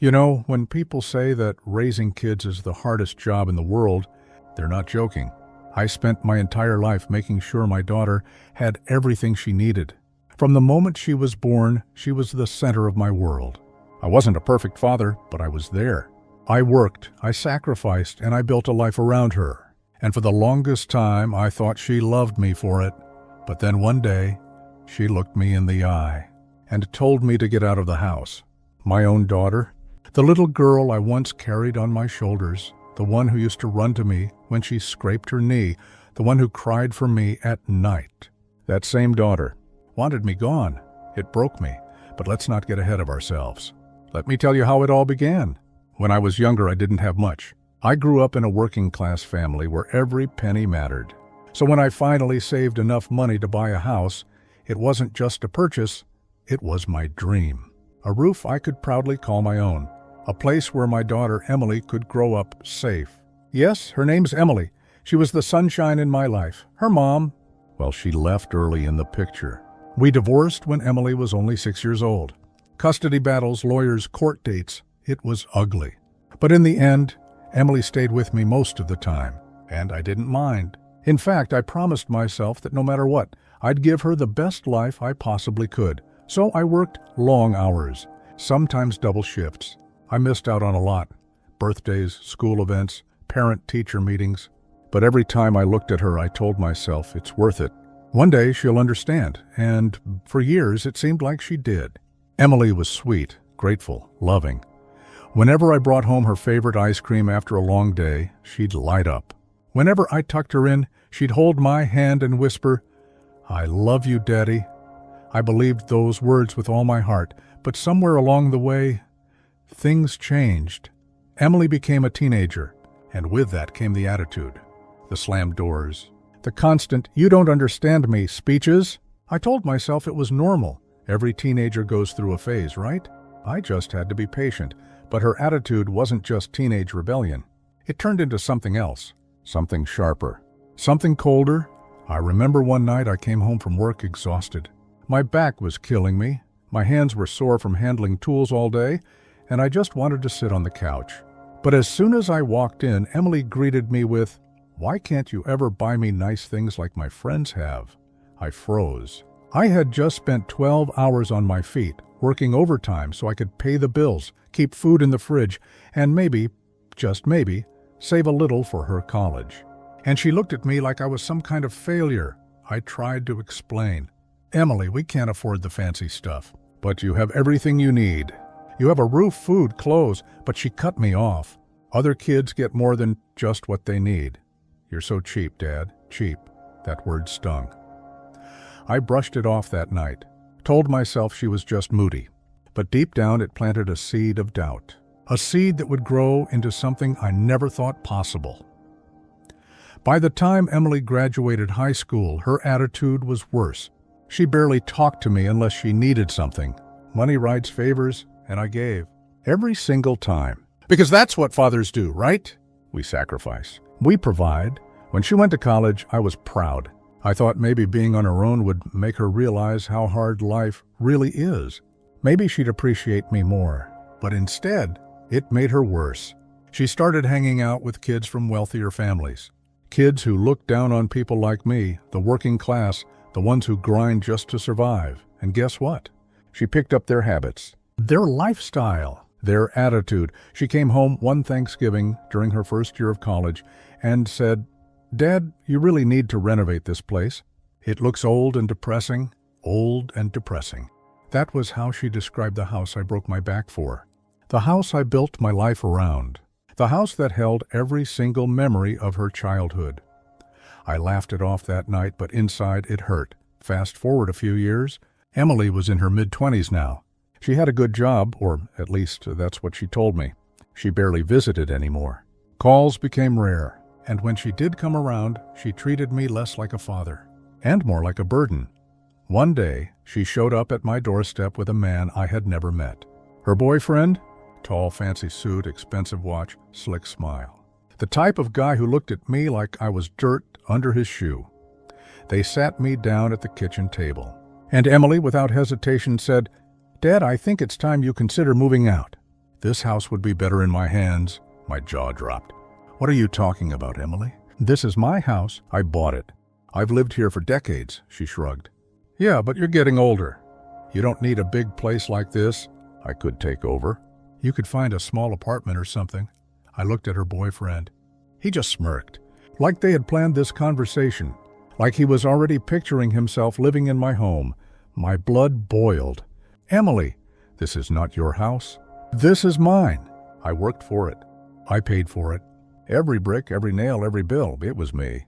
You know, when people say that raising kids is the hardest job in the world, they're not joking. I spent my entire life making sure my daughter had everything she needed. From the moment she was born, she was the center of my world. I wasn't a perfect father, but I was there. I worked, I sacrificed, and I built a life around her. And for the longest time, I thought she loved me for it. But then one day, she looked me in the eye and told me to get out of the house. My own daughter, the little girl I once carried on my shoulders, the one who used to run to me when she scraped her knee, the one who cried for me at night. That same daughter wanted me gone. It broke me, but let's not get ahead of ourselves. Let me tell you how it all began. When I was younger, I didn't have much. I grew up in a working-class family where every penny mattered. So when I finally saved enough money to buy a house, it wasn't just a purchase, it was my dream. A roof I could proudly call my own. A place where my daughter Emily could grow up safe. Yes, her name's Emily. She was the sunshine in my life. Her mom, well, she left early in the picture. We divorced when Emily was only 6 years old. Custody battles, lawyers, court dates. It was ugly. But in the end, Emily stayed with me most of the time, and I didn't mind. In fact, I promised myself that no matter what, I'd give her the best life I possibly could. So I worked long hours, sometimes double shifts. I missed out on a lot. Birthdays, school events, parent-teacher meetings. But every time I looked at her, I told myself it's worth it. One day she'll understand, and for years it seemed like she did. Emily was sweet, grateful, loving. Whenever I brought home her favorite ice cream after a long day, she'd light up. Whenever I tucked her in, she'd hold my hand and whisper, "I love you, Daddy." I believed those words with all my heart, but somewhere along the way, things changed. Emily became a teenager, and with that came the attitude, the slammed doors, the constant "you don't understand me" speeches. I told myself it was normal. Every teenager goes through a phase, right? I just had to be patient. But her attitude wasn't just teenage rebellion. It turned into something else, something sharper, something colder. I remember one night I came home from work exhausted. My back was killing me. My hands were sore from handling tools all day, and I just wanted to sit on the couch. But as soon as I walked in, Emily greeted me with, "Why can't you ever buy me nice things like my friends have?" I froze. I had just spent 12 hours on my feet, working overtime so I could pay the bills, keep food in the fridge, and maybe, just maybe, save a little for her college. And she looked at me like I was some kind of failure. I tried to explain. "Emily, we can't afford the fancy stuff, but you have everything you need. You have a roof, food, clothes," but she cut me off. "Other kids get more than just what they need. You're so cheap, Dad, cheap." That word stung. I brushed it off that night, told myself she was just moody. But deep down it planted a seed of doubt, a seed that would grow into something I never thought possible. By the time Emily graduated high school, her attitude was worse. She barely talked to me unless she needed something. Money rides favors, and I gave. Every single time. Because that's what fathers do, right? We sacrifice. We provide. When she went to college, I was proud. I thought maybe being on her own would make her realize how hard life really is. Maybe she'd appreciate me more. But instead, it made her worse. She started hanging out with kids from wealthier families. Kids who looked down on people like me, the working class, the ones who grind just to survive. And guess what? She picked up their habits, their lifestyle, their attitude. She came home one Thanksgiving during her first year of college and said, "Dad, you really need to renovate this place. It looks old and depressing, old and depressing." That was how she described the house I broke my back for. The house I built my life around. The house that held every single memory of her childhood. I laughed it off that night, but inside it hurt. Fast forward a few years, Emily was in her mid-20s now. She had a good job, or at least that's what she told me. She barely visited anymore. Calls became rare. And when she did come around, she treated me less like a father, and more like a burden. One day, she showed up at my doorstep with a man I had never met. Her boyfriend? Tall, fancy suit, expensive watch, slick smile. The type of guy who looked at me like I was dirt under his shoe. They sat me down at the kitchen table. And Emily, without hesitation, said, "Dad, I think it's time you consider moving out." This house would be better in my hands. My jaw dropped. What are you talking about, Emily? This is my house. I bought it. I've lived here for decades, she shrugged. Yeah, but you're getting older. You don't need a big place like this. I could take over. You could find a small apartment or something. I looked at her boyfriend. He just smirked, like they had planned this conversation, like he was already picturing himself living in my home. My blood boiled. Emily, this is not your house. This is mine. I worked for it. I paid for it. Every brick, every nail, every bill, it was me.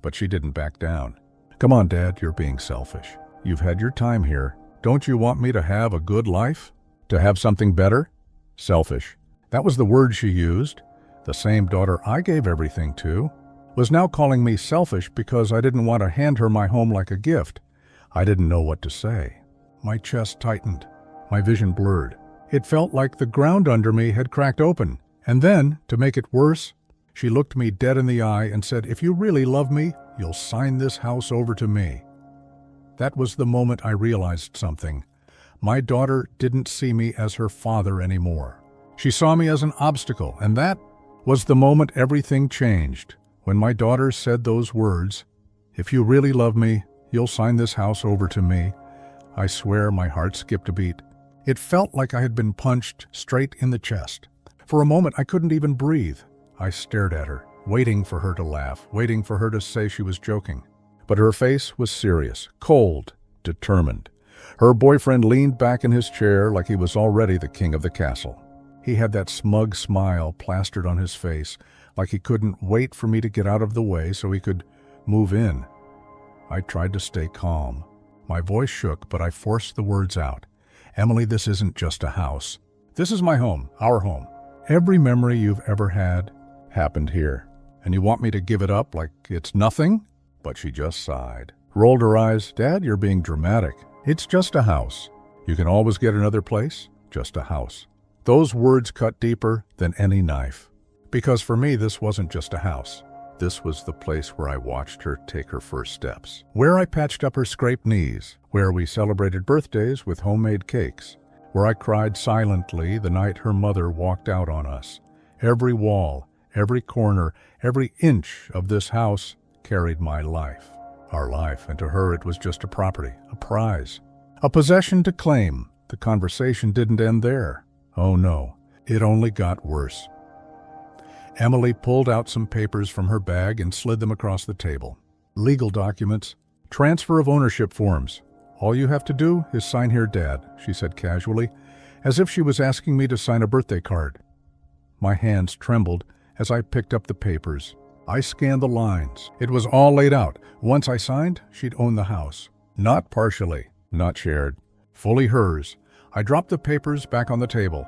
But she didn't back down. Come on, Dad, you're being selfish. You've had your time here. Don't you want me to have a good life? To have something better? Selfish. That was the word she used. The same daughter I gave everything to was now calling me selfish because I didn't want to hand her my home like a gift. I didn't know what to say. My chest tightened. My vision blurred. It felt like the ground under me had cracked open. And then, to make it worse, she looked me dead in the eye and said, "If you really love me, you'll sign this house over to me." That was the moment I realized something. My daughter didn't see me as her father anymore. She saw me as an obstacle, and that was the moment everything changed. When my daughter said those words, "If you really love me, you'll sign this house over to me," I swear my heart skipped a beat. It felt like I had been punched straight in the chest. For a moment, I couldn't even breathe. I stared at her, waiting for her to laugh, waiting for her to say she was joking. But her face was serious, cold, determined. Her boyfriend leaned back in his chair like he was already the king of the castle. He had that smug smile plastered on his face, like he couldn't wait for me to get out of the way so he could move in. I tried to stay calm. My voice shook, but I forced the words out. Emily, this isn't just a house. This is my home, our home. Every memory you've ever had happened here. And you want me to give it up like it's nothing? But she just sighed, rolled her eyes. Dad, you're being dramatic. It's just a house. You can always get another place, just a house. Those words cut deeper than any knife. Because for me, this wasn't just a house. This was the place where I watched her take her first steps, where I patched up her scraped knees, where we celebrated birthdays with homemade cakes, where I cried silently the night her mother walked out on us. Every wall, every corner, every inch of this house carried my life, our life, and to her it was just a property, a prize, a possession to claim. The conversation didn't end there. Oh no, it only got worse. Emily pulled out some papers from her bag and slid them across the table. Legal documents, transfer of ownership forms. All you have to do is sign here, Dad, she said casually, as if she was asking me to sign a birthday card. My hands trembled as I picked up the papers. I scanned the lines. It was all laid out. Once I signed, she'd own the house. Not partially, not shared, fully hers. I dropped the papers back on the table.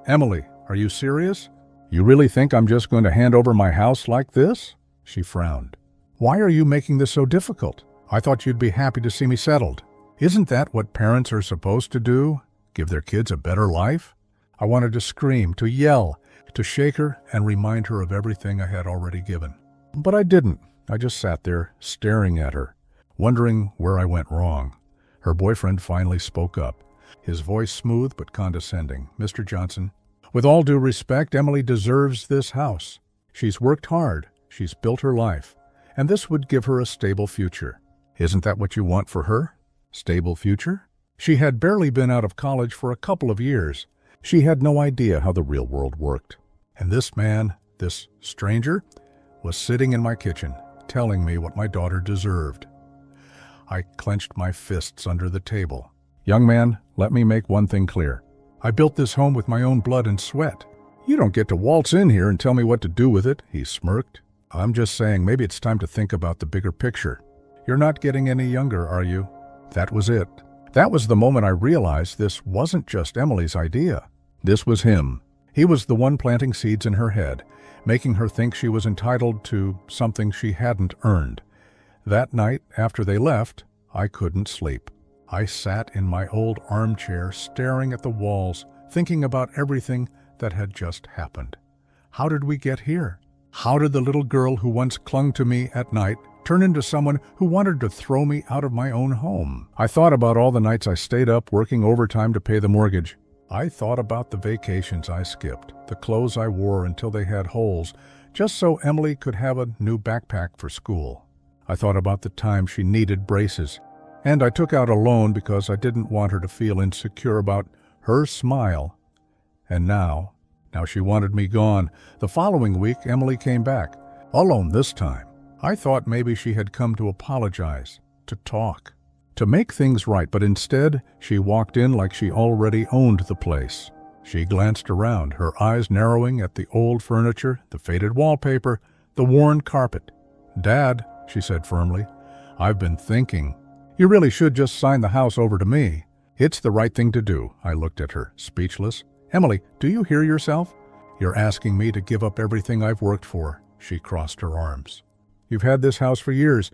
Emily, are you serious? You really think I'm just going to hand over my house like this? She frowned. Why are you making this so difficult? I thought you'd be happy to see me settled. Isn't that what parents are supposed to do? Give their kids a better life? I wanted to scream, to yell, to shake her and remind her of everything I had already given. But I didn't. I just sat there, staring at her, wondering where I went wrong. Her boyfriend finally spoke up, his voice smooth but condescending. Mr. Johnson, with all due respect, Emily deserves this house. She's worked hard. She's built her life. And this would give her a stable future. Isn't that what you want for her? Stable future? She had barely been out of college for a couple of years. She had no idea how the real world worked. And this man, this stranger, was sitting in my kitchen, telling me what my daughter deserved. I clenched my fists under the table. Young man, let me make one thing clear. I built this home with my own blood and sweat. You don't get to waltz in here and tell me what to do with it, he smirked. I'm just saying maybe it's time to think about the bigger picture. You're not getting any younger, are you? That was it. That was the moment I realized this wasn't just Emily's idea. This was him. He was the one planting seeds in her head, making her think she was entitled to something she hadn't earned. That night, after they left, I couldn't sleep. I sat in my old armchair, staring at the walls, thinking about everything that had just happened. How did we get here? How did the little girl who once clung to me at night turn into someone who wanted to throw me out of my own home? I thought about all the nights I stayed up working overtime to pay the mortgage, I thought about the vacations I skipped, the clothes I wore until they had holes, just so Emily could have a new backpack for school. I thought about the time she needed braces, and I took out a loan because I didn't want her to feel insecure about her smile. And now she wanted me gone. The following week, Emily came back, alone this time. I thought maybe she had come to apologize, to talk, to make things right, but instead she walked in like she already owned the place. She glanced around, her eyes narrowing at the old furniture, the faded wallpaper, the worn carpet. "Dad," she said firmly, "I've been thinking. You really should just sign the house over to me. It's the right thing to do." I looked at her, speechless. "Emily, do you hear yourself? You're asking me to give up everything I've worked for." She crossed her arms. "You've had this house for years.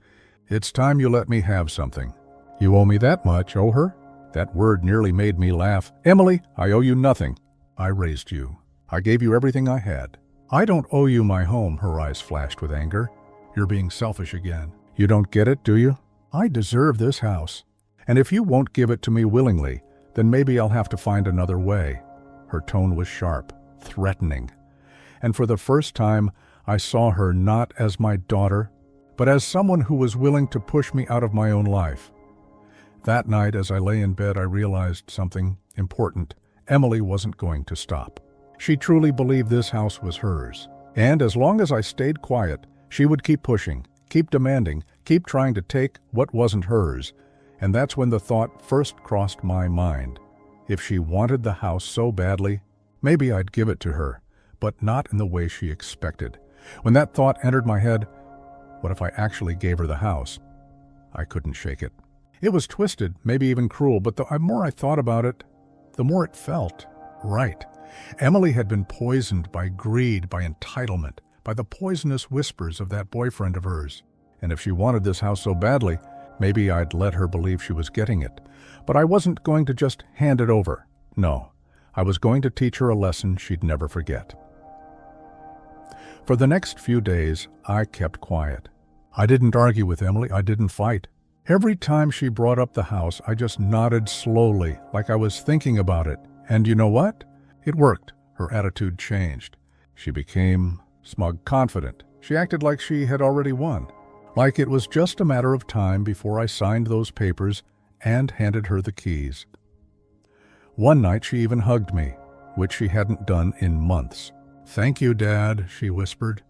It's time you let me have something." "You owe me that much, owe her?" That word nearly made me laugh. "Emily, I owe you nothing. I raised you. I gave you everything I had. I don't owe you my home." Her eyes flashed with anger. "You're being selfish again. You don't get it, do you? I deserve this house. And if you won't give it to me willingly, then maybe I'll have to find another way." Her tone was sharp, threatening. And for the first time, I saw her not as my daughter, but as someone who was willing to push me out of my own life. That night, as I lay in bed, I realized something important. Emily wasn't going to stop. She truly believed this house was hers. And as long as I stayed quiet, she would keep pushing, keep demanding, keep trying to take what wasn't hers. And that's when the thought first crossed my mind. If she wanted the house so badly, maybe I'd give it to her, but not in the way she expected. When that thought entered my head, what if I actually gave her the house? I couldn't shake it. It was twisted, maybe even cruel, but the more I thought about it, the more it felt right. Emily had been poisoned by greed, by entitlement, by the poisonous whispers of that boyfriend of hers. And if she wanted this house so badly, maybe I'd let her believe she was getting it. But I wasn't going to just hand it over. No, I was going to teach her a lesson she'd never forget. For the next few days, I kept quiet. I didn't argue with Emily. I didn't fight. Every time she brought up the house, I just nodded slowly, like I was thinking about it. And you know what? It worked. Her attitude changed. She became smug, confident. She acted like she had already won, like it was just a matter of time before I signed those papers and handed her the keys. One night she even hugged me, which she hadn't done in months. "Thank you, Dad," she whispered.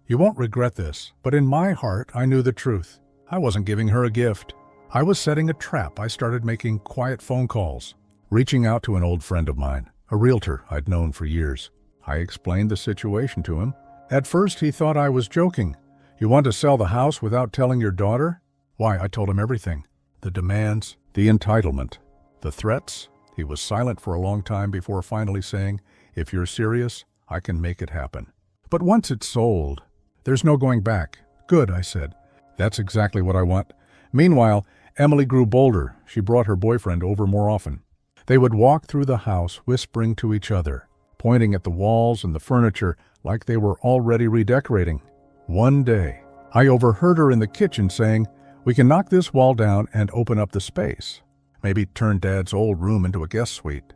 "You won't regret this." But in my heart, I knew the truth. I wasn't giving her a gift. I was setting a trap. I started making quiet phone calls, reaching out to an old friend of mine, a realtor I'd known for years. I explained the situation to him. At first, he thought I was joking. "You want to sell the house without telling your daughter?" Why, I told him everything. The demands, the entitlement, the threats. He was silent for a long time before finally saying, "If you're serious, I can make it happen. But once it's sold, there's no going back." "Good," I said. "That's exactly what I want." Meanwhile, Emily grew bolder. She brought her boyfriend over more often. They would walk through the house, whispering to each other, pointing at the walls and the furniture like they were already redecorating. One day, I overheard her in the kitchen saying, "We can knock this wall down and open up the space. Maybe turn Dad's old room into a guest suite."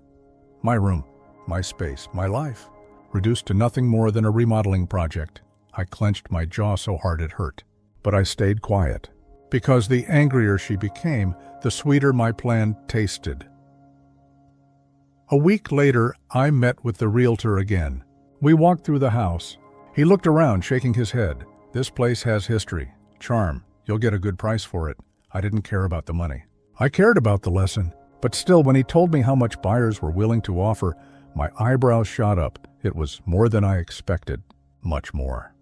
My room, my space, my life, reduced to nothing more than a remodeling project. I clenched my jaw so hard it hurt. But I stayed quiet, because the angrier she became, the sweeter my plan tasted. A week later, I met with the realtor again. We walked through the house. He looked around, shaking his head. "This place has history, charm. You'll get a good price for it." I didn't care about the money. I cared about the lesson. But still, when he told me how much buyers were willing to offer, my eyebrows shot up. It was more than I expected, much more.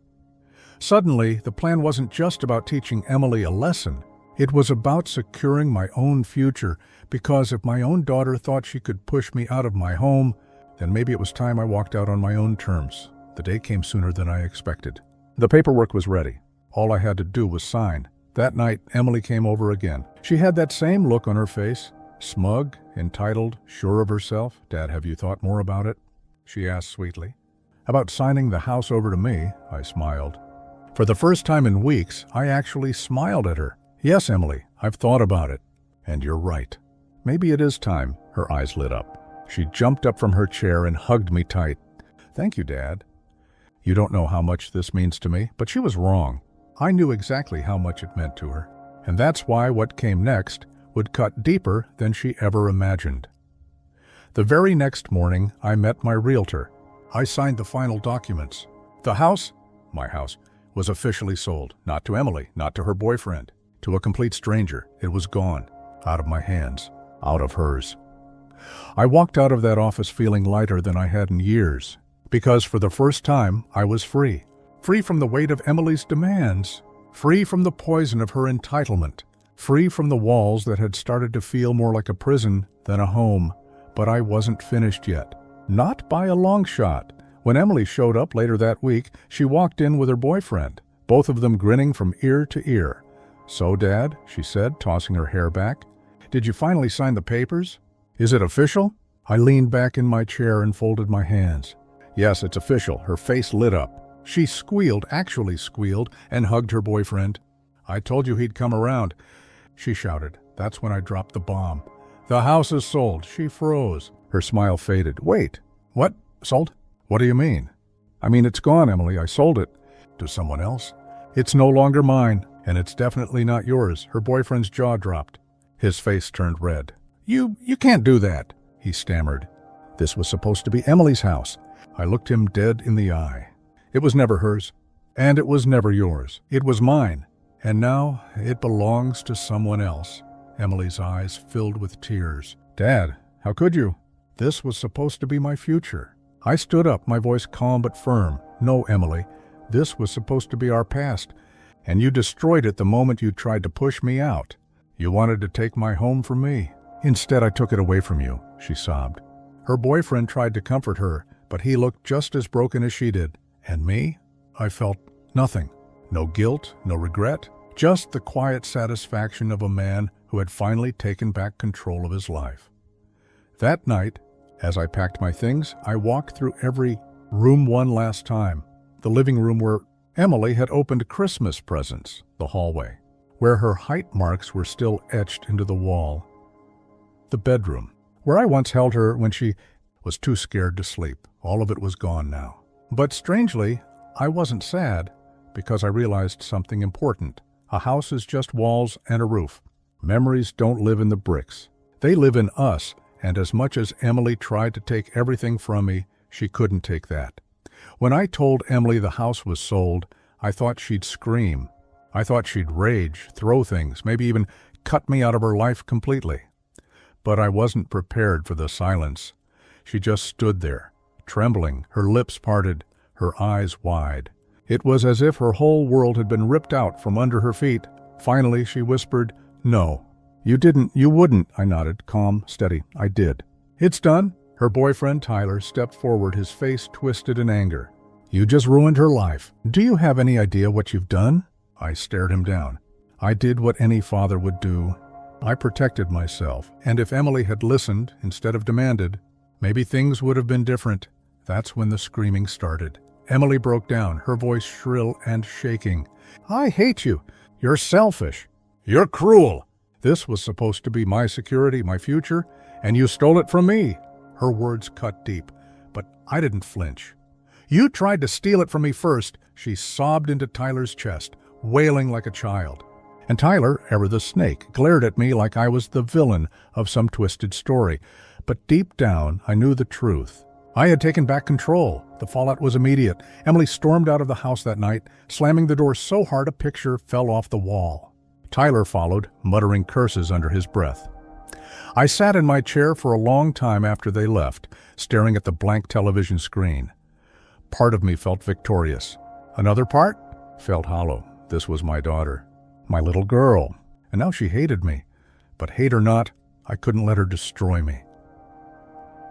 Suddenly, the plan wasn't just about teaching Emily a lesson. It was about securing my own future, because if my own daughter thought she could push me out of my home, then maybe it was time I walked out on my own terms. The day came sooner than I expected. The paperwork was ready. All I had to do was sign. That night, Emily came over again. She had that same look on her face, smug, entitled, sure of herself. "Dad, have you thought more about it?" she asked sweetly. "About signing the house over to me," I smiled. For the first time in weeks, I actually smiled at her. "Yes, Emily, I've thought about it. And you're right. Maybe it is time." Her eyes lit up. She jumped up from her chair and hugged me tight. "Thank you, Dad. You don't know how much this means to me," but she was wrong. I knew exactly how much it meant to her, and that's why what came next would cut deeper than she ever imagined. The very next morning, I met my realtor. I signed the final documents. The house, my house, was officially sold, not to Emily, not to her boyfriend, to a complete stranger. It was gone, out of my hands, out of hers. I walked out of that office feeling lighter than I had in years, because for the first time, I was free. Free from the weight of Emily's demands, free from the poison of her entitlement, free from the walls that had started to feel more like a prison than a home. But I wasn't finished yet. Not by a long shot. When Emily showed up later that week, she walked in with her boyfriend, both of them grinning from ear to ear. "So, Dad," she said, tossing her hair back, "did you finally sign the papers? Is it official?" I leaned back in my chair and folded my hands. "Yes, it's official." Her face lit up. She squealed, actually squealed, and hugged her boyfriend. "I told you he'd come around," she shouted. That's when I dropped the bomb. "The house is sold." She froze. Her smile faded. "Wait, what? Sold? What do you mean?" "I mean, it's gone, Emily. I sold it." "To someone else?" "It's no longer mine, and it's definitely not yours." Her boyfriend's jaw dropped. His face turned red. You can't do that," he stammered. "This was supposed to be Emily's house." I looked him dead in the eye. "It was never hers, and it was never yours. It was mine, and now it belongs to someone else." Emily's eyes filled with tears. "Dad, how could you? This was supposed to be my future." I stood up, my voice calm but firm. "No, Emily, this was supposed to be our past, and you destroyed it the moment you tried to push me out. You wanted to take my home from me. Instead, I took it away from you," she sobbed. Her boyfriend tried to comfort her, but he looked just as broken as she did. And me? I felt nothing. No guilt, no regret, just the quiet satisfaction of a man who had finally taken back control of his life. That night, as I packed my things, I walked through every room one last time. The living room where Emily had opened Christmas presents, the hallway, where her height marks were still etched into the wall, the bedroom, where I once held her when she was too scared to sleep. All of it was gone now. But strangely, I wasn't sad, because I realized something important. A house is just walls and a roof. Memories don't live in the bricks. They live in us, and as much as Emily tried to take everything from me, she couldn't take that. When I told Emily the house was sold, I thought she'd scream. I thought she'd rage, throw things, maybe even cut me out of her life completely. But I wasn't prepared for the silence. She just stood there, trembling, her lips parted, her eyes wide. It was as if her whole world had been ripped out from under her feet. Finally, she whispered, "No, you wouldn't," I nodded, calm, steady. "I did." "It's done." Her boyfriend, Tyler, stepped forward, his face twisted in anger. "You just ruined her life. Do you have any idea what you've done?" I stared him down. "I did what any father would do. I protected myself, and if Emily had listened instead of demanded, maybe things would have been different." That's when the screaming started. Emily broke down, her voice shrill and shaking. "I hate you. You're selfish. You're cruel. This was supposed to be my security, my future, and you stole it from me." Her words cut deep, but I didn't flinch. "You tried to steal it from me first," she sobbed into Tyler's chest, wailing like a child. And Tyler, ever the snake, glared at me like I was the villain of some twisted story. But deep down, I knew the truth. I had taken back control. The fallout was immediate. Emily stormed out of the house that night, slamming the door so hard a picture fell off the wall. Tyler followed, muttering curses under his breath. I sat in my chair for a long time after they left, staring at the blank television screen. Part of me felt victorious. Another part felt hollow. This was my daughter, my little girl, and now she hated me. But hate or not, I couldn't let her destroy me.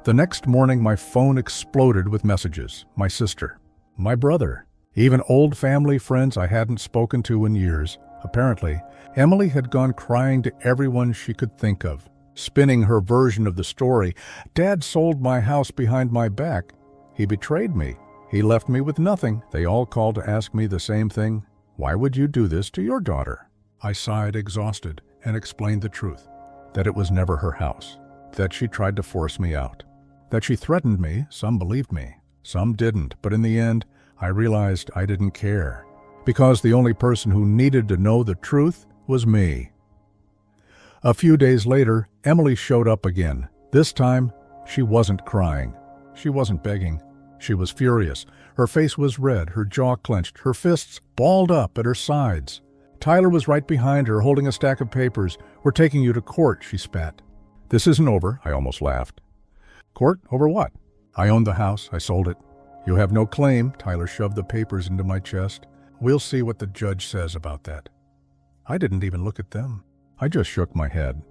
The next morning, my phone exploded with messages. My sister, my brother, even old family friends I hadn't spoken to in years. Apparently, Emily had gone crying to everyone she could think of, spinning her version of the story. "Dad sold my house behind my back. He betrayed me. He left me with nothing." They all called to ask me the same thing. "Why would you do this to your daughter?" I sighed, exhausted, and explained the truth, that it was never her house, that she tried to force me out. That she threatened me, some believed me, some didn't, but in the end, I realized I didn't care, because the only person who needed to know the truth was me. A few days later, Emily showed up again. This time, she wasn't crying. She wasn't begging. She was furious. Her face was red, her jaw clenched, her fists balled up at her sides. Tyler was right behind her, holding a stack of papers. "We're taking you to court," she spat. "This isn't over," I almost laughed. "Court? Over what?" "I owned the house. I sold it." "You have no claim." Tyler shoved the papers into my chest. "We'll see what the judge says about that." I didn't even look at them. I just shook my head.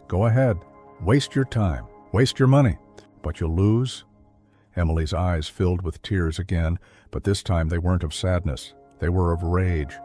"Go ahead. Waste your time. Waste your money. But you'll lose." Emily's eyes filled with tears again, but this time they weren't of sadness. They were of rage.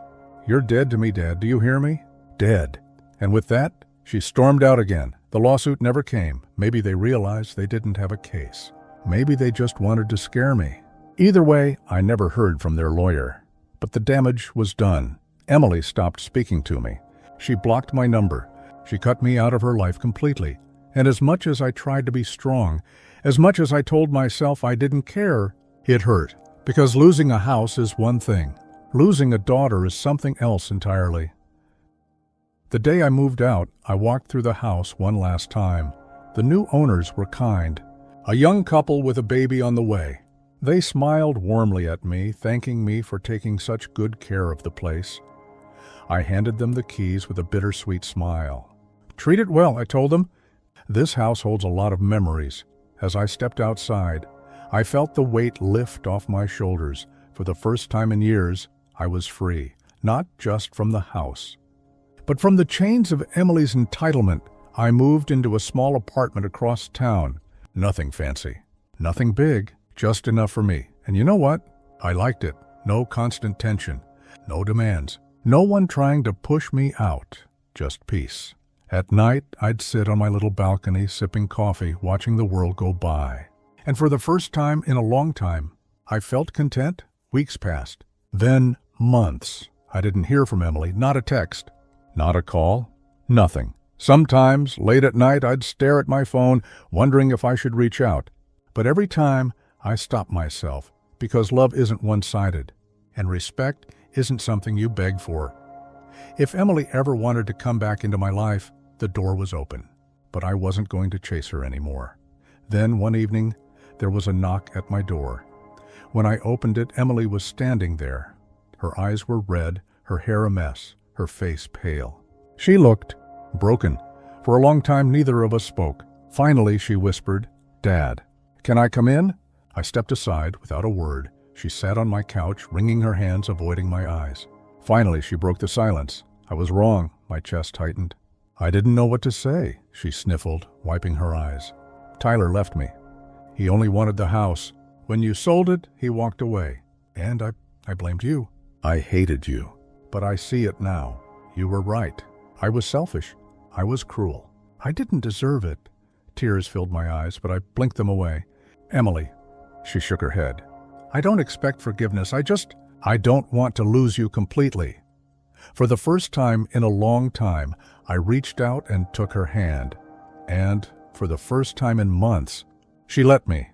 "You're dead to me, Dad. Do you hear me? Dead." And with that, she stormed out again. The lawsuit never came. Maybe they realized they didn't have a case. Maybe they just wanted to scare me. Either way, I never heard from their lawyer. But the damage was done. Emily stopped speaking to me. She blocked my number. She cut me out of her life completely. And as much as I tried to be strong, as much as I told myself I didn't care, it hurt. Because losing a house is one thing. Losing a daughter is something else entirely. The day I moved out, I walked through the house one last time. The new owners were kind. A young couple with a baby on the way. They smiled warmly at me, thanking me for taking such good care of the place. I handed them the keys with a bittersweet smile. "Treat it well," I told them. This house holds a lot of memories. As I stepped outside, I felt the weight lift off my shoulders. For the first time in years, I was free, not just from the house, but from the chains of Emily's entitlement. I moved into a small apartment across town. Nothing fancy, nothing big, just enough for me. And you know what? I liked it. No constant tension, no demands, no one trying to push me out, just peace. At night, I'd sit on my little balcony sipping coffee, watching the world go by. And for the first time in a long time, I felt content. Weeks passed. Then months. I didn't hear from Emily, not a text, not a call, nothing. Sometimes, late at night, I'd stare at my phone, wondering if I should reach out. But every time, I stopped myself, because love isn't one-sided, and respect isn't something you beg for. If Emily ever wanted to come back into my life, the door was open, but I wasn't going to chase her anymore. Then, one evening, there was a knock at my door. When I opened it, Emily was standing there. Her eyes were red, her hair a mess, her face pale. She looked broken. For a long time, neither of us spoke. Finally, she whispered, "Dad, can I come in?" I stepped aside without a word. She sat on my couch, wringing her hands, avoiding my eyes. Finally, she broke the silence. I was wrong. My chest tightened. "I didn't know what to say," she sniffled, wiping her eyes. "Tyler left me. He only wanted the house. When you sold it, he walked away. And I blamed you. I hated you. But I see it now. You were right. I was selfish. I was cruel. I didn't deserve it." Tears filled my eyes, but I blinked them away. "Emily," she shook her head. "I don't expect forgiveness. I don't want to lose you completely." For the first time in a long time, I reached out and took her hand. And, for the first time in months, she let me.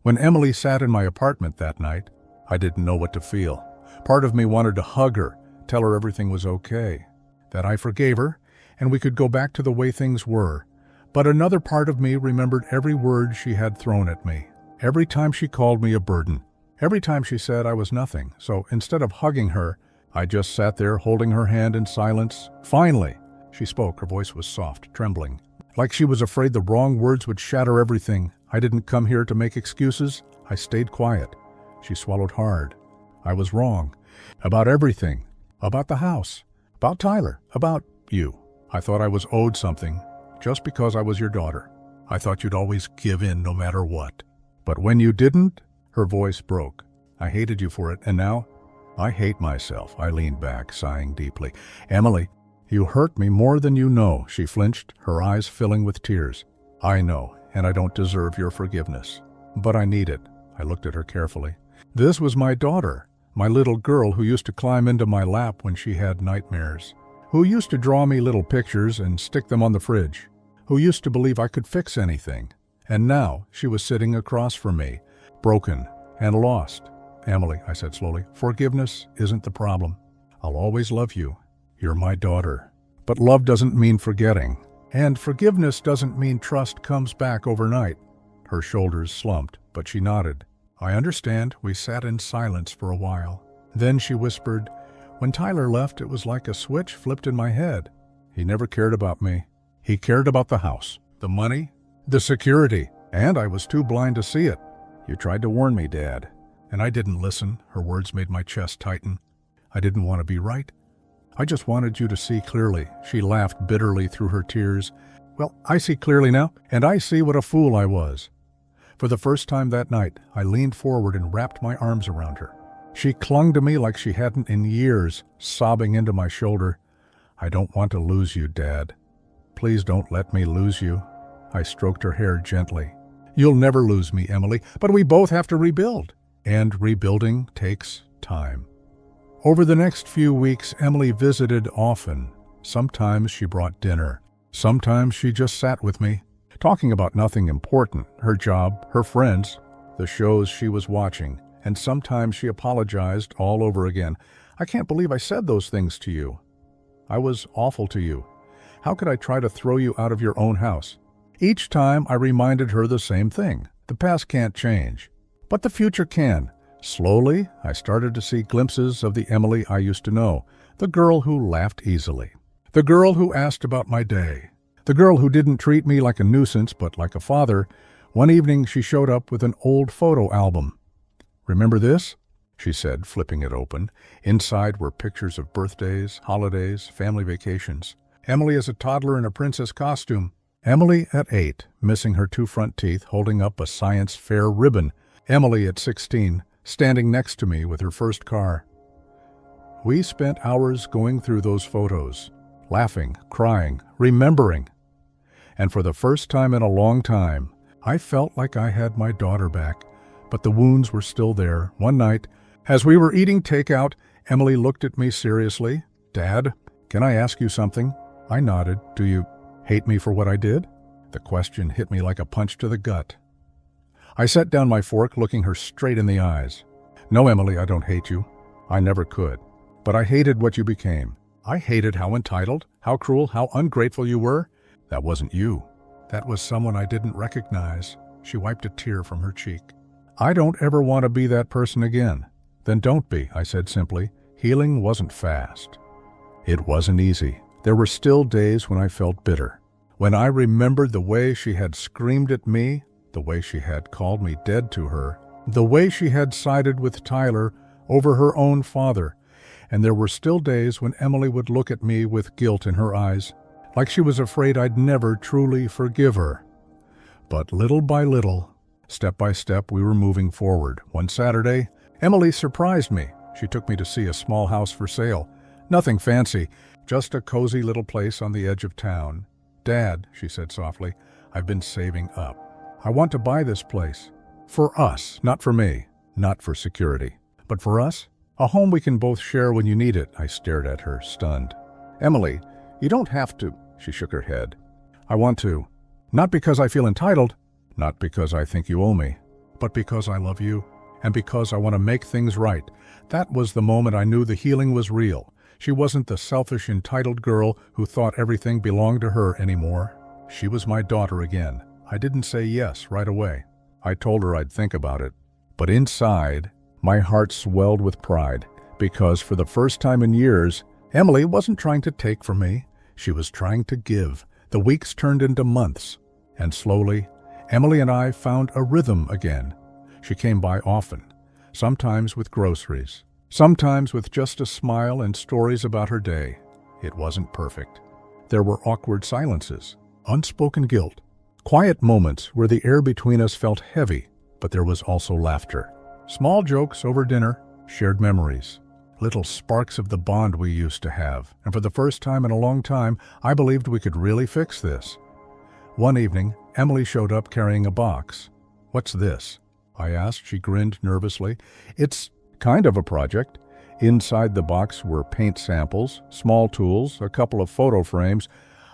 When Emily sat in my apartment that night, I didn't know what to feel. Part of me wanted to hug her, tell her everything was okay, that I forgave her, and we could go back to the way things were. But another part of me remembered every word she had thrown at me, every time she called me a burden, every time she said I was nothing. So instead of hugging her, I just sat there holding her hand in silence. Finally, she spoke. Her voice was soft, trembling, like she was afraid the wrong words would shatter everything. I didn't come here to make excuses. I stayed quiet. She swallowed hard. I was wrong. About everything. About the house. About Tyler. About you. I thought I was owed something, just because I was your daughter. I thought you'd always give in no matter what. But when you didn't, her voice broke. I hated you for it, and now I hate myself. I leaned back, sighing deeply. "Emily, you hurt me more than you know." She flinched, her eyes filling with tears. "I know, and I don't deserve your forgiveness. But I need it." I looked at her carefully. This was my daughter, my little girl who used to climb into my lap when she had nightmares, who used to draw me little pictures and stick them on the fridge, who used to believe I could fix anything. And now she was sitting across from me, broken and lost. "Emily," I said slowly, "forgiveness isn't the problem. I'll always love you. You're my daughter. But love doesn't mean forgetting. And forgiveness doesn't mean trust comes back overnight." Her shoulders slumped, but she nodded. "I understand." We sat in silence for a while. Then she whispered, "When Tyler left, it was like a switch flipped in my head. He never cared about me. He cared about the house, the money, the security, and I was too blind to see it. You tried to warn me, Dad, and I didn't listen." Her words made my chest tighten. "I didn't want to be right. I just wanted you to see clearly." She laughed bitterly through her tears. "Well, I see clearly now, and I see what a fool I was." For the first time that night, I leaned forward and wrapped my arms around her. She clung to me like she hadn't in years, sobbing into my shoulder. "I don't want to lose you, Dad. Please don't let me lose you." I stroked her hair gently. "You'll never lose me, Emily, but we both have to rebuild. And rebuilding takes time." Over the next few weeks, Emily visited often. Sometimes she brought dinner. Sometimes she just sat with me, talking about nothing important, her job, her friends, the shows she was watching. And sometimes she apologized all over again. "I can't believe I said those things to you. I was awful to you. How could I try to throw you out of your own house?" Each time I reminded her the same thing. The past can't change, but the future can. Slowly, I started to see glimpses of the Emily I used to know, the girl who laughed easily, the girl who asked about my day, the girl who didn't treat me like a nuisance but like a father. One evening she showed up with an old photo album. "Remember this?" she said, flipping it open. Inside were pictures of birthdays, holidays, family vacations. Emily as a toddler in a princess costume. Emily at 8, missing her 2 front teeth, holding up a science fair ribbon. Emily at 16, standing next to me with her first car. We spent hours going through those photos, laughing, crying, remembering. And for the first time in a long time, I felt like I had my daughter back, but the wounds were still there. One night, as we were eating takeout, Emily looked at me seriously. "Dad, can I ask you something?" I nodded. "Do you hate me for what I did?" The question hit me like a punch to the gut. I set down my fork, looking her straight in the eyes. "No, Emily, I don't hate you. I never could. But I hated what you became. I hated how entitled, how cruel, how ungrateful you were. That wasn't you. That was someone I didn't recognize." She wiped a tear from her cheek. "I don't ever want to be that person again." "Then don't be," I said simply. Healing wasn't fast. It wasn't easy. There were still days when I felt bitter, when I remembered the way she had screamed at me, the way she had called me dead to her, the way she had sided with Tyler over her own father. And there were still days when Emily would look at me with guilt in her eyes, like she was afraid I'd never truly forgive her. But little by little, step by step, we were moving forward. One Saturday, Emily surprised me. She took me to see a small house for sale. Nothing fancy, just a cozy little place on the edge of town. "Dad," she said softly, "I've been saving up. I want to buy this place. For us, not for me, not for security, but for us. A home we can both share when you need it." I stared at her, stunned. "Emily, you don't have to." She shook her head. "I want to. Not because I feel entitled, not because I think you owe me, but because I love you, and because I want to make things right." That was the moment I knew the healing was real. She wasn't the selfish, entitled girl who thought everything belonged to her anymore. She was my daughter again. I didn't say yes right away. I told her I'd think about it. But inside, my heart swelled with pride, because for the first time in years, Emily wasn't trying to take from me. She was trying to give. The weeks turned into months, and slowly, Emily and I found a rhythm again. She came by often, sometimes with groceries, sometimes with just a smile and stories about her day. It wasn't perfect. There were awkward silences, unspoken guilt, quiet moments where the air between us felt heavy, but there was also laughter. Small jokes over dinner, shared memories, little sparks of the bond we used to have. And for the first time in a long time, I believed we could really fix this. One evening, Emily showed up carrying a box. "What's this?" I asked. She grinned nervously. "It's kind of a project." Inside the box were paint samples, small tools, a couple of photo frames.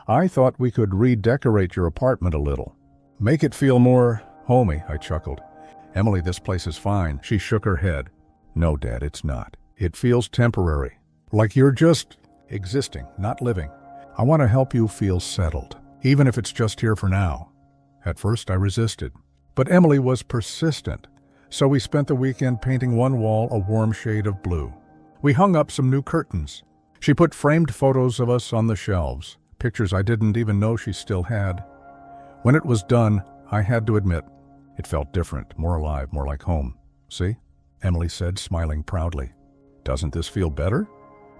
"I thought we could redecorate your apartment a little." Make it feel more homey, I chuckled. Emily, this place is fine. She shook her head. No, Dad, it's not. It feels temporary. Like you're just existing, not living. I want to help you feel settled, even if it's just here for now. At first I resisted, but Emily was persistent, so we spent the weekend painting one wall a warm shade of blue. We hung up some new curtains. She put framed photos of us on the shelves, pictures I didn't even know she still had. When it was done, I had to admit, it felt different, more alive, more like home. See? Emily said, smiling proudly. Doesn't this feel better?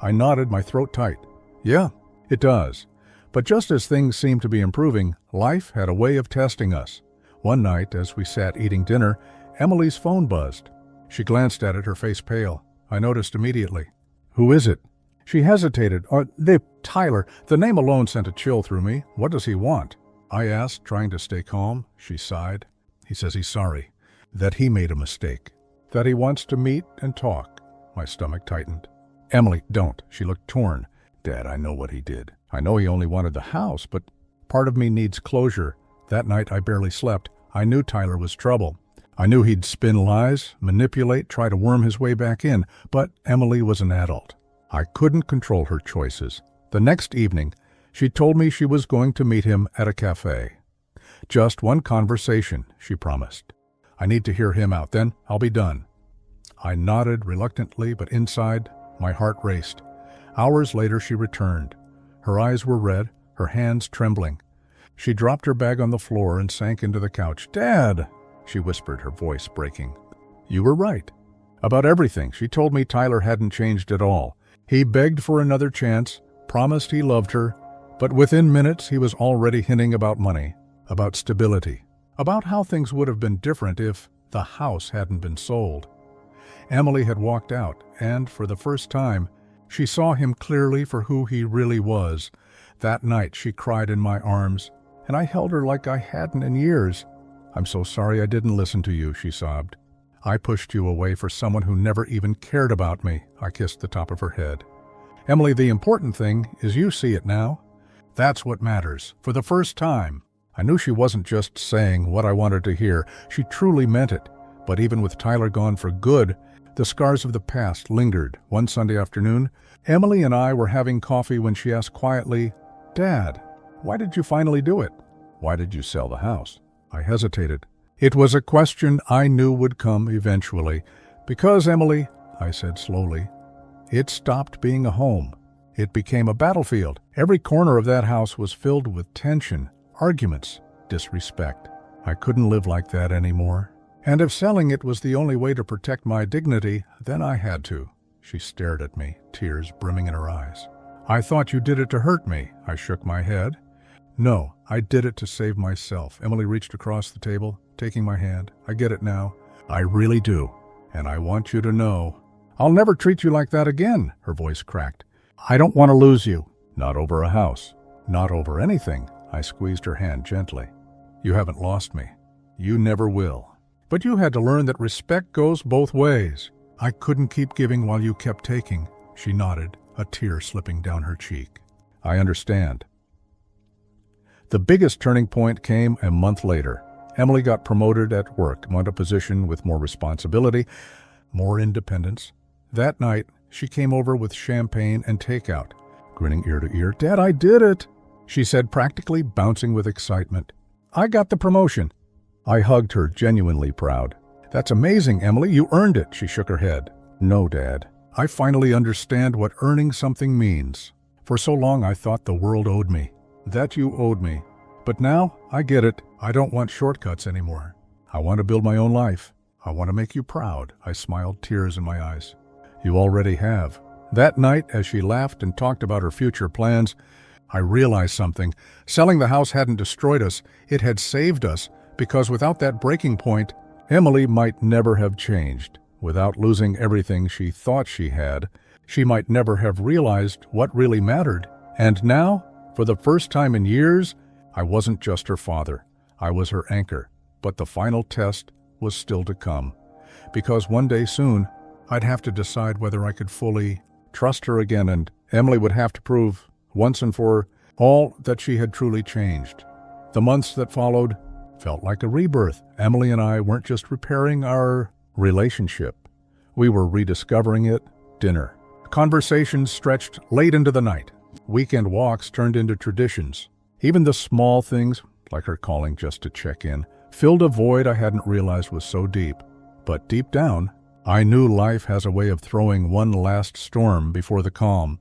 I nodded, my throat tight. Yeah, it does. But just as things seemed to be improving, life had a way of testing us. One night, as we sat eating dinner, Emily's phone buzzed. She glanced at it, her face pale. I noticed immediately. Who is it? She hesitated. Tyler. The name alone sent a chill through me. What does he want? I asked, trying to stay calm. She sighed. He says he's sorry, that he made a mistake, that he wants to meet and talk. My stomach tightened. Emily, don't. She looked torn. Dad, I know what he did. I know he only wanted the house, but part of me needs closure. That night I barely slept. I knew Tyler was trouble. I knew he'd spin lies, manipulate, try to worm his way back in, but Emily was an adult. I couldn't control her choices. The next evening, she told me she was going to meet him at a cafe. Just one conversation, she promised. I need to hear him out, then I'll be done. I nodded reluctantly, but inside, my heart raced. Hours later, she returned. Her eyes were red, her hands trembling. She dropped her bag on the floor and sank into the couch. Dad, she whispered, her voice breaking. You were right. About everything. She told me Tyler hadn't changed at all. He begged for another chance, promised he loved her, but within minutes he was already hinting about money, about stability, about how things would have been different if the house hadn't been sold. Emily had walked out, and for the first time, she saw him clearly for who he really was. That night she cried in my arms, and I held her like I hadn't in years. I'm so sorry I didn't listen to you, she sobbed. I pushed you away for someone who never even cared about me. I kissed the top of her head. Emily, the important thing is you see it now. That's what matters. For the first time, I knew she wasn't just saying what I wanted to hear. She truly meant it. But even with Tyler gone for good, the scars of the past lingered. One Sunday afternoon, Emily and I were having coffee when she asked quietly, Dad, why did you finally do it? Why did you sell the house? I hesitated. It was a question I knew would come eventually. Because, Emily, I said slowly, it stopped being a home. It became a battlefield. Every corner of that house was filled with tension, arguments, disrespect. I couldn't live like that anymore. And if selling it was the only way to protect my dignity, then I had to. She stared at me, tears brimming in her eyes. I thought you did it to hurt me. I shook my head. No, I did it to save myself. Emily reached across the table, taking my hand. I get it now. I really do. And I want you to know, I'll never treat you like that again, her voice cracked. I don't want to lose you. Not over a house. Not over anything. I squeezed her hand gently. You haven't lost me. You never will. But you had to learn that respect goes both ways. I couldn't keep giving while you kept taking. She nodded, a tear slipping down her cheek. I understand. The biggest turning point came a month later. Emily got promoted at work, wanted a position with more responsibility, more independence. That night, she came over with champagne and takeout, grinning ear to ear. Dad, I did it, she said, practically bouncing with excitement. I got the promotion. I hugged her, genuinely proud. That's amazing, Emily. You earned it, she shook her head. No, Dad. I finally understand what earning something means. For so long, I thought the world owed me, that you owed me. But now, I get it. I don't want shortcuts anymore. I want to build my own life. I want to make you proud. I smiled, tears in my eyes. You already have. That night, as she laughed and talked about her future plans, I realized something. Selling the house hadn't destroyed us. It had saved us, because without that breaking point, Emily might never have changed. Without losing everything she thought she had, she might never have realized what really mattered. And now, for the first time in years, I wasn't just her father. I was her anchor. But the final test was still to come. Because one day soon, I'd have to decide whether I could fully trust her again, and Emily would have to prove, once and for all, that she had truly changed. The months that followed, Felt like a rebirth. Emily and I weren't just repairing our relationship. We were rediscovering it. Dinner. Conversations stretched late into the night. Weekend walks turned into traditions. Even the small things, like her calling just to check in, filled a void I hadn't realized was so deep. But deep down, I knew life has a way of throwing one last storm before the calm,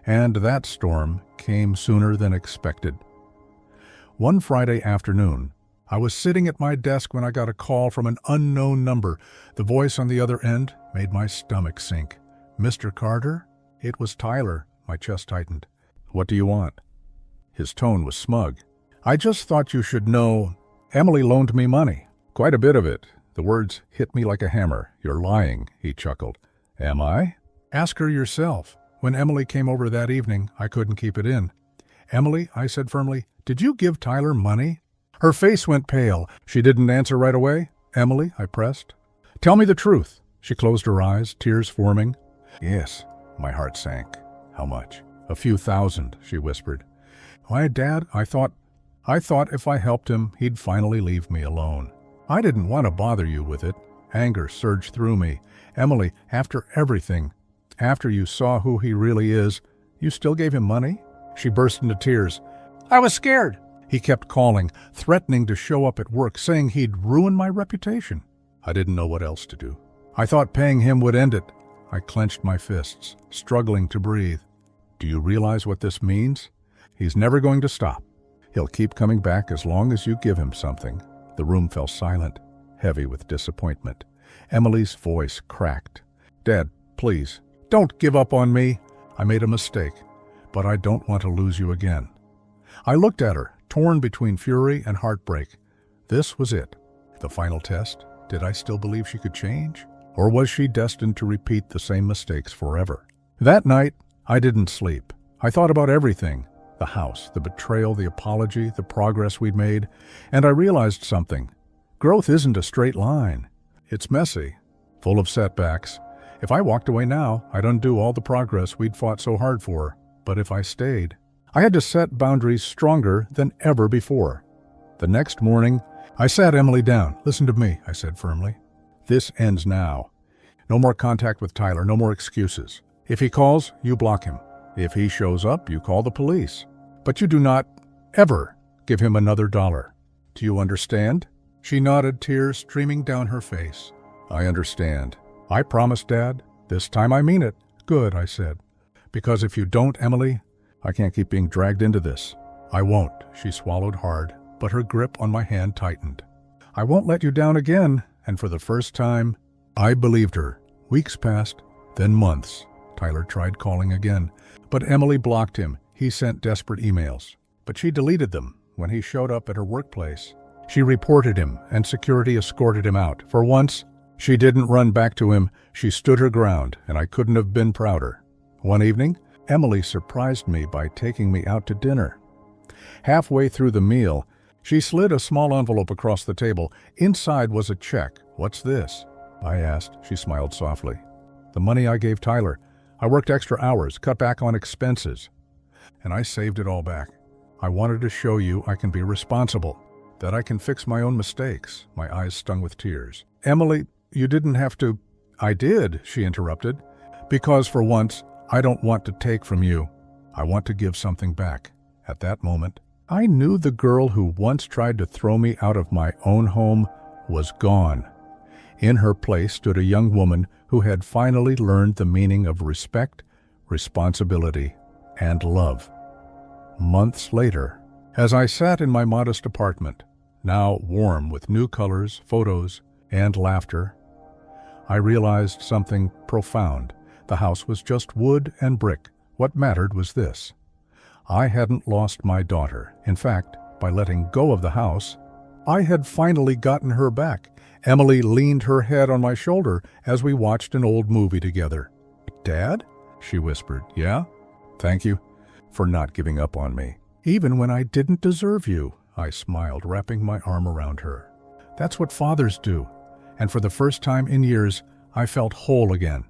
and that storm came sooner than expected. One Friday afternoon, I was sitting at my desk when I got a call from an unknown number. The voice on the other end made my stomach sink. "Mr. Carter?" It was Tyler. My chest tightened. "What do you want?" His tone was smug. "I just thought you should know. Emily loaned me money. Quite a bit of it." The words hit me like a hammer. "You're lying," he chuckled. "Am I?" "Ask her yourself. When Emily came over that evening, I couldn't keep it in." "Emily," I said firmly, "did you give Tyler money?" Her face went pale. She didn't answer right away. "Emily," I pressed. "Tell me the truth." She closed her eyes, tears forming. "Yes." My heart sank. "How much?" "A few thousand," she whispered. "Why, Dad, I thought if I helped him, he'd finally leave me alone. I didn't want to bother you with it." Anger surged through me. "Emily, after everything, after you saw who he really is, you still gave him money?" She burst into tears. "I was scared." He kept calling, threatening to show up at work, saying he'd ruin my reputation. I didn't know what else to do. I thought paying him would end it. I clenched my fists, struggling to breathe. "Do you realize what this means? He's never going to stop. He'll keep coming back as long as you give him something." The room fell silent, heavy with disappointment. Emily's voice cracked. "Dad, please, don't give up on me. I made a mistake, but I don't want to lose you again." I looked at her, torn between fury and heartbreak. This was it. The final test. Did I still believe she could change? Or was she destined to repeat the same mistakes forever? That night, I didn't sleep. I thought about everything. The house, the betrayal, the apology, the progress we'd made. And I realized something. Growth isn't a straight line. It's messy, full of setbacks. If I walked away now, I'd undo all the progress we'd fought so hard for. But if I stayed, I had to set boundaries stronger than ever before. The next morning, I sat Emily down. "Listen to me," I said firmly. "This ends now. No more contact with Tyler, no more excuses. If he calls, you block him. If he shows up, you call the police. But you do not, ever, give him another dollar. Do you understand?" She nodded, tears streaming down her face. "I understand. I promise, Dad. This time I mean it." "Good," I said. "Because if you don't, Emily, I can't keep being dragged into this." "I won't." She swallowed hard, but her grip on my hand tightened. "I won't let you down again." And for the first time, I believed her. Weeks passed, then months. Tyler tried calling again, but Emily blocked him. He sent desperate emails, but she deleted them when he showed up at her workplace. She reported him, and security escorted him out. For once, she didn't run back to him. She stood her ground, and I couldn't have been prouder. One evening, Emily surprised me by taking me out to dinner. Halfway through the meal, she slid a small envelope across the table. Inside was a check. "What's this?" I asked. She smiled softly. "The money I gave Tyler. I worked extra hours, cut back on expenses, and I saved it all back. I wanted to show you I can be responsible, that I can fix my own mistakes." My eyes stung with tears. "Emily, you didn't have to." "I did," she interrupted, "because for once, I don't want to take from you. I want to give something back." At that moment, I knew the girl who once tried to throw me out of my own home was gone. In her place stood a young woman who had finally learned the meaning of respect, responsibility, and love. Months later, as I sat in my modest apartment, now warm with new colors, photos, and laughter, I realized something profound. The house was just wood and brick. What mattered was this. I hadn't lost my daughter. In fact, by letting go of the house, I had finally gotten her back. Emily leaned her head on my shoulder as we watched an old movie together. "Dad?" she whispered. "Yeah? Thank you for not giving up on me. Even when I didn't deserve you." I smiled, wrapping my arm around her. "That's what fathers do." And for the first time in years, I felt whole again.